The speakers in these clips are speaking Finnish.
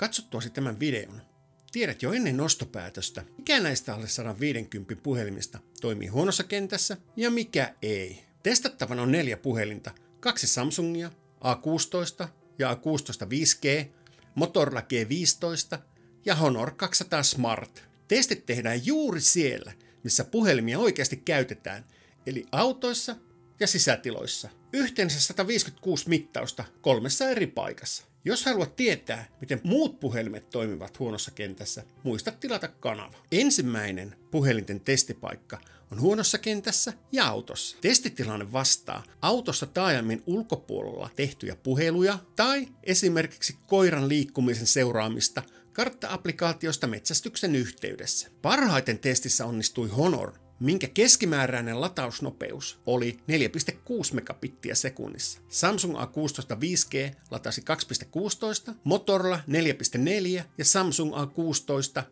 Katsottuasi tämän videon, tiedät jo ennen ostopäätöstä, mikä näistä alle 150 puhelimista toimii huonossa kentässä ja mikä ei. Testattavana on 4 puhelinta, 2 Samsungia, A16 ja A16 5G, Motorola G15 ja Honor 200 Smart. Testit tehdään juuri siellä, missä puhelimia oikeasti käytetään, eli autoissa ja sisätiloissa. Yhteensä 156 mittausta 3 eri paikassa. Jos haluat tietää, miten muut puhelimet toimivat huonossa kentässä, muista tilata kanava. Ensimmäinen puhelinten testipaikka on huonossa kentässä ja autossa. Testitilanne vastaa autossa taajamin ulkopuolella tehtyjä puheluja tai esimerkiksi koiran liikkumisen seuraamista kartta-applikaatiosta metsästyksen yhteydessä. Parhaiten testissä onnistui Honor, minkä keskimääräinen latausnopeus oli 4,6 megabittiä sekunnissa. Samsung A16 5G latasi 2,16, Motorola 4,4 ja Samsung A16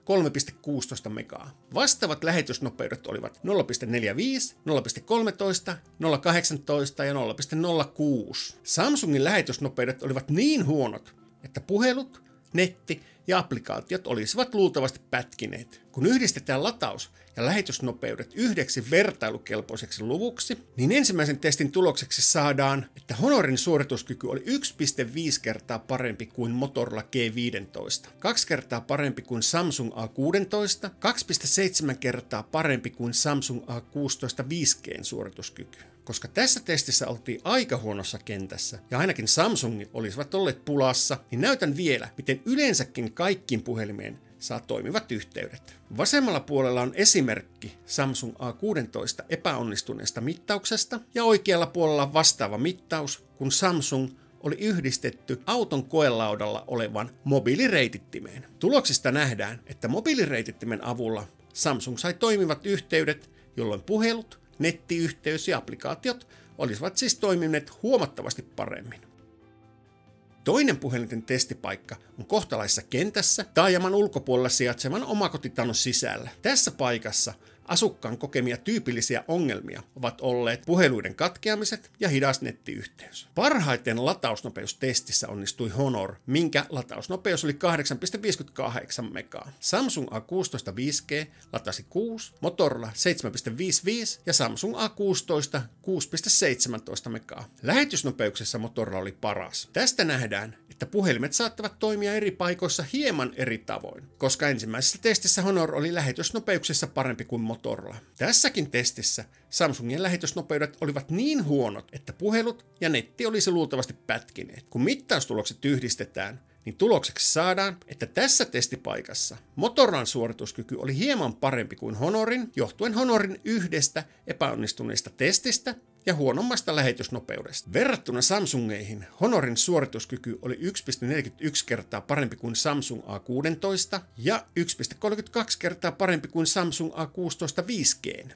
3,16 megaa. Vastaavat lähetysnopeudet olivat 0,45, 0,13, 0,18 ja 0,06. Samsungin lähetysnopeudet olivat niin huonot, että puhelut, netti ja applikaatiot olisivat luultavasti pätkineet. Kun yhdistetään lataus ja lähetysnopeudet yhdeksi vertailukelpoiseksi luvuksi, niin ensimmäisen testin tulokseksi saadaan, että Honorin suorituskyky oli 1,5 kertaa parempi kuin Motorola G15, 2 kertaa parempi kuin Samsung A16, 2,7 kertaa parempi kuin Samsung A16 5G:n suorituskyky. Koska tässä testissä oltiin aika huonossa kentässä ja ainakin Samsungit olisivat olleet pulassa, niin näytän vielä, miten yleensäkin kaikkiin puhelimeen saa toimivat yhteydet. Vasemmalla puolella on esimerkki Samsung A16 epäonnistuneesta mittauksesta ja oikealla puolella on vastaava mittaus, kun Samsung oli yhdistetty auton koelaudalla olevan mobiilireitittimeen. Tuloksista nähdään, että mobiilireitittimen avulla Samsung sai toimivat yhteydet, jolloin puhelut, nettiyhteys ja applikaatiot olisivat siis toimineet huomattavasti paremmin. Toinen puhelinten testipaikka on kohtalaisessa kentässä taajaman ulkopuolella sijaitsevan omakotitalon sisällä. Tässä paikassa asukkaan kokemia tyypillisiä ongelmia ovat olleet puheluiden katkeamiset ja hidas nettiyhteys. Parhaiten latausnopeustestissä onnistui Honor, minkä latausnopeus oli 8,58 megaa. Samsung A16 5G latasi 6, Motorola 7,55 ja Samsung A16 6,17 megaa. Lähetysnopeuksessa Motorola oli paras. Tästä nähdään, että puhelimet saattavat toimia eri paikoissa hieman eri tavoin, koska ensimmäisessä testissä Honor oli lähetysnopeuksessa parempi kuin Motorola. Tässäkin testissä Samsungin lähetysnopeudet olivat niin huonot, että puhelut ja netti olisi luultavasti pätkineet. Kun mittaustulokset yhdistetään, niin tulokseksi saadaan, että tässä testipaikassa Motorolan suorituskyky oli hieman parempi kuin Honorin, johtuen Honorin yhdestä epäonnistuneesta testistä ja huonommasta lähetysnopeudesta. Verrattuna Samsungeihin Honorin suorituskyky oli 1,41 kertaa parempi kuin Samsung A16 ja 1,32 kertaa parempi kuin Samsung A16 5G.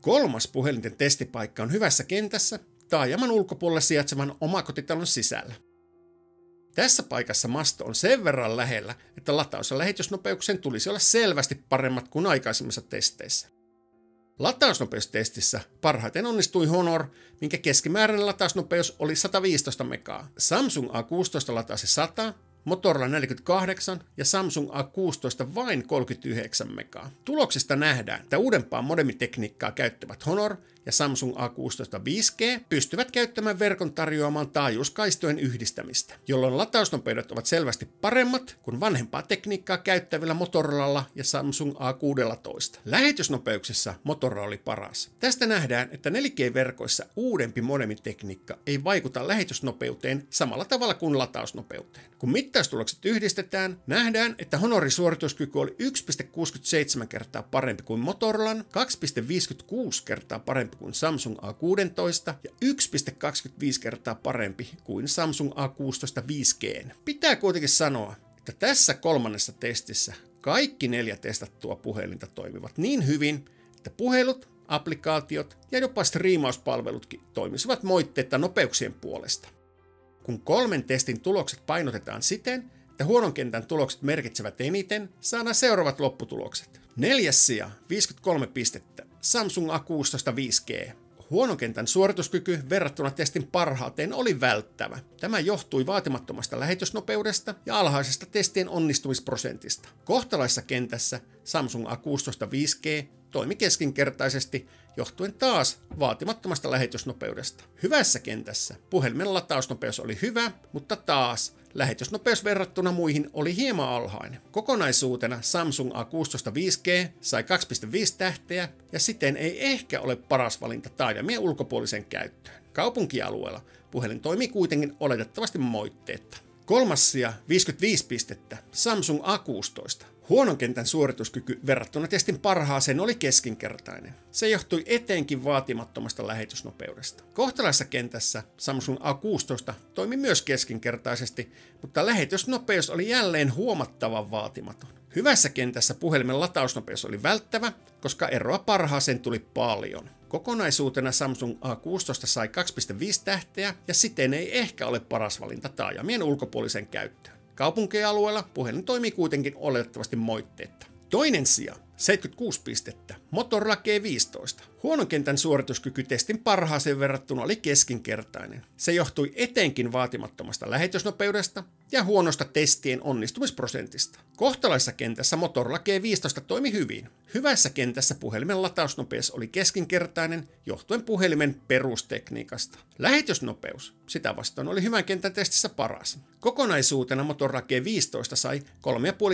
Kolmas puhelinten testipaikka on hyvässä kentässä taajaman ulkopuolella sijaitsevan omakotitalon sisällä. Tässä paikassa masto on sen verran lähellä, että lataus- ja lähetysnopeuksen tulisi olla selvästi paremmat kuin aikaisemmissa testeissä. Latausnopeustestissä parhaiten onnistui Honor, minkä keskimääräinen latausnopeus oli 115 megaa. Samsung A16 latasi 100, Motorola 48 ja Samsung A16 vain 39 megaa. Tuloksista nähdään, että uudempaa modemitekniikkaa käyttävät Honor ja Samsung A16 5G pystyvät käyttämään verkon tarjoamaan taajuuskaistojen yhdistämistä, jolloin latausnopeudet ovat selvästi paremmat kuin vanhempaa tekniikkaa käyttävillä Motorolalla ja Samsung A16. Lähetysnopeuksessa Motorola oli paras. Tästä nähdään, että 4G-verkoissa uudempi modemitekniikka ei vaikuta lähetysnopeuteen samalla tavalla kuin latausnopeuteen. Kun mittaustulokset yhdistetään, nähdään, että Honorin suorituskyky oli 1,67 kertaa parempi kuin Motorolan, 2,56 kertaa parempi kuin Samsung A16 ja 1,25 kertaa parempi kuin Samsung A16 5G. Pitää kuitenkin sanoa, että tässä kolmannessa testissä kaikki 4 testattua puhelinta toimivat niin hyvin, että puhelut, applikaatiot ja jopa striimauspalvelutkin toimisivat moitteetta nopeuksien puolesta. Kun 3 testin tulokset painotetaan siten, että huonon kentän tulokset merkitsevät eniten, saadaan seuraavat lopputulokset. 4. sija 53 pistettä Samsung A16 5G. Huonon kentän suorituskyky verrattuna testin parhaateen oli välttävä. Tämä johtui vaatimattomasta lähetysnopeudesta ja alhaisesta testien onnistumisprosentista. Kohtalaisessa kentässä Samsung A16 5G toimi keskinkertaisesti johtuen taas vaatimattomasta lähetysnopeudesta. Hyvässä kentässä puhelimen latausnopeus oli hyvä, mutta taas lähetysnopeus verrattuna muihin oli hieman alhainen. Kokonaisuutena Samsung A16 5G sai 2,5 tähteä ja siten ei ehkä ole paras valinta taajamien ulkopuolisen käyttöön. Kaupunkialueella puhelin toimii kuitenkin oletettavasti moitteetta. Kolmas sija 55 pistettä Samsung A16. Huonon kentän suorituskyky verrattuna testin parhaaseen oli keskinkertainen. Se johtui etenkin vaatimattomasta lähetysnopeudesta. Kohtalaisessa kentässä Samsung A16 toimi myös keskinkertaisesti, mutta lähetysnopeus oli jälleen huomattavan vaatimaton. Hyvässä kentässä puhelimen latausnopeus oli välttävä, koska eroa parhaaseen tuli paljon. Kokonaisuutena Samsung A16 sai 2,5 tähteä ja siten ei ehkä ole paras valinta taajamien ulkopuolisen käyttöön. Kaupunkialueella puhelin toimii kuitenkin oletettavasti moitteetta. Toinen sija, 76 pistettä, Motorola G15. Huonon kentän suorituskyky testin parhaaseen verrattuna oli keskinkertainen. Se johtui etenkin vaatimattomasta lähetysnopeudesta ja huonosta testien onnistumisprosentista. Kohtalaisessa kentässä Motorola G15 toimi hyvin. Hyvässä kentässä puhelimen latausnopeus oli keskinkertainen johtuen puhelimen perustekniikasta. Lähetysnopeus sitä vastaan oli hyvän kentän testissä paras. Kokonaisuutena Motorola G15 sai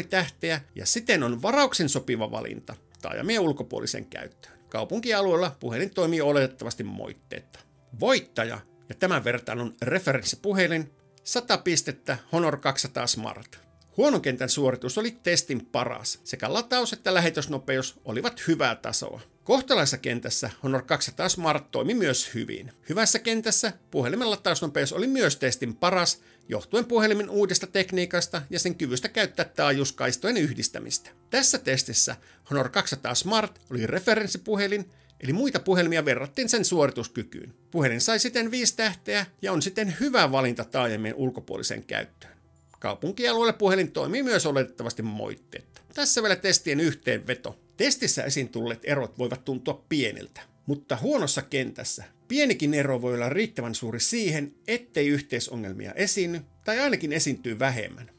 3,5 tähteä ja siten on varauksen sopiva valinta taajamien ulkopuolisen käyttöön. Kaupunkialueella puhelin toimii oletettavasti moitteetta. Voittaja ja tämän vertailun referenssipuhelin 100 pistettä Honor 200 Smart. Huonon kentän suoritus oli testin paras. Sekä lataus että lähetysnopeus olivat hyvää tasoa. Kohtalaisessa kentässä Honor 200 Smart toimi myös hyvin. Hyvässä kentässä puhelimen latausnopeus oli myös testin paras, johtuen puhelimen uudesta tekniikasta ja sen kyvystä käyttää taajuuskaistojen yhdistämistä. Tässä testissä Honor 200 Smart oli referenssipuhelin, eli muita puhelimia verrattiin sen suorituskykyyn. Puhelin sai siten 5 tähteä ja on siten hyvä valinta taajamien ulkopuoliseen käyttöön. Kaupunkialueella puhelin toimii myös oletettavasti moitteetta. Tässä vielä testien yhteenveto. Testissä esiin tulleet erot voivat tuntua pieniltä, mutta huonossa kentässä pienikin ero voi olla riittävän suuri siihen, ettei yhteisongelmia esiinny tai ainakin esiintyy vähemmän.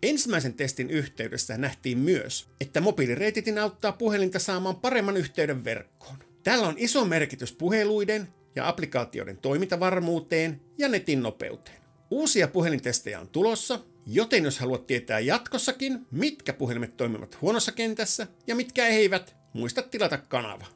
Ensimmäisen testin yhteydessä nähtiin myös, että mobiilireititin auttaa puhelinta saamaan paremman yhteyden verkkoon. Tällä on iso merkitys puheluiden ja applikaatioiden toimintavarmuuteen ja netin nopeuteen. Uusia puhelintestejä on tulossa, joten jos haluat tietää jatkossakin, mitkä puhelimet toimivat huonossa kentässä ja mitkä eivät, muista tilata kanava.